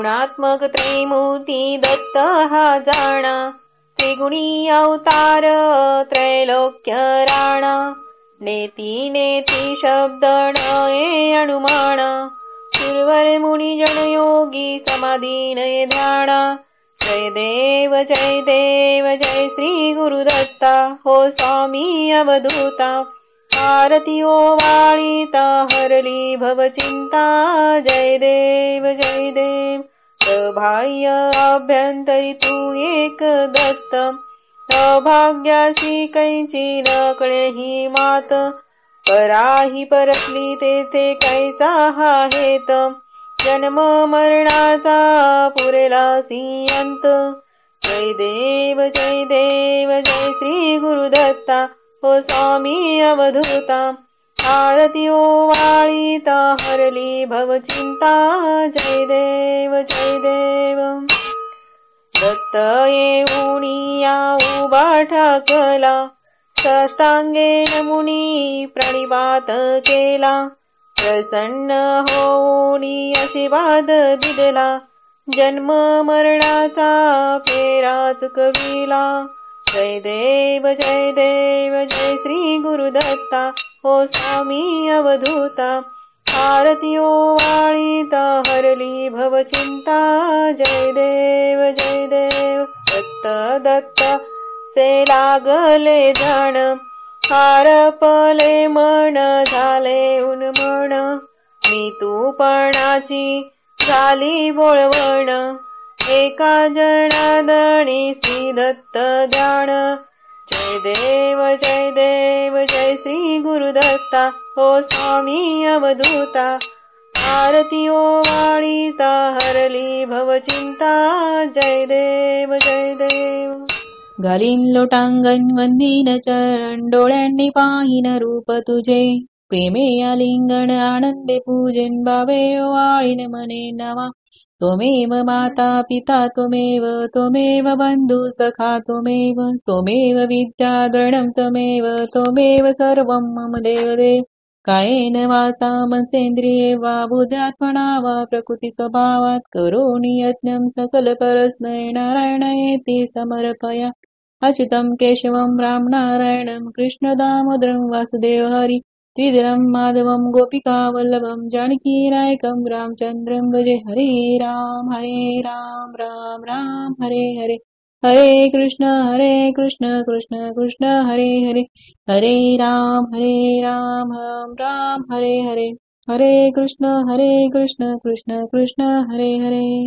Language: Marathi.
त्रिगुणात्मक त्रैमूर्ती दत्त हा जाणा, त्रिगुणी अवतार त्रैलोक्य राणा, नेती नेती शब्द नये अनुमान, सुरवर मुनी जन योगी समाधी नये ध्याना, जय देव जय श्री गुरुदत्ता, हो स्वामी अवधूता, आरती ओवाळीता हरली भवचिंता, जय देव बाह्य अभ्यंतरी तू एक दत्त, अभाग्यासी कैची न कळे ही मात, पराही परतली तेथे कैचा हा हेत, जन्म मरणाचा पुरेला सिंयंत, जय देव जय श्री गुरुदत्ता, हो स्वामी अवधूता, आरती ओवाळीता हरली भवचिंता, जय देव दत्त येऊनी या उभा ठाकला, साष्टांगे मुनी प्रणिपात केला, प्रसन्न होऊनी आशीर्वाद दिला, जन्म मरणाचा फेरा चुकविला, जय देव जय श्री गुरुदत्ता, हो स्वामी अवधूता, आरती ओवाळीता हरली भवचिंता, जय देव दत्त से लागले जण, हारपले मन झाले उन्मन, मी तूपणाची झाली बोळवण, एका जनादणी श्री दत्त ध्यान, जय देव जय श्री गुरुदत्ता, हो स्वामी अवधूता, आरती ओवाळीता हरली भवचिंता, जय देव घालीन लोटांगण वंदीन चरण, डोळ्यांनी पाहिन रूप तुझे, प्रेमे आलिंगन आनंदे पूजन, बावे ओवाळीन मने नवा, त्वमेव माता पिता त्वमेव बंधु सखा त्वमेव विद्या द्रढं त्वमेव सर्वं मम देवदेव, कायेन वाचा मनसेंद्रिये वा बुद्ध्यात्मना वा प्रकृती स्वभावात, करोमि यज्ञं सकल परस्मै नारायणेति समर्पया, अच्युतं केशवं राम नारायणं कृष्ण दामोदरं वासुदेव हरि, त्रिधरं माधवं गोपिका वल्लभं जानकी नायकं रामचन्द्रं भजे, हरे राम राम राम हरे हरे, हरे कृष्ण कृष्ण कृष्ण हरे हरे, हरे राम राम राम हरे हरे, हरे कृष्ण कृष्ण कृष्ण हरे हरे.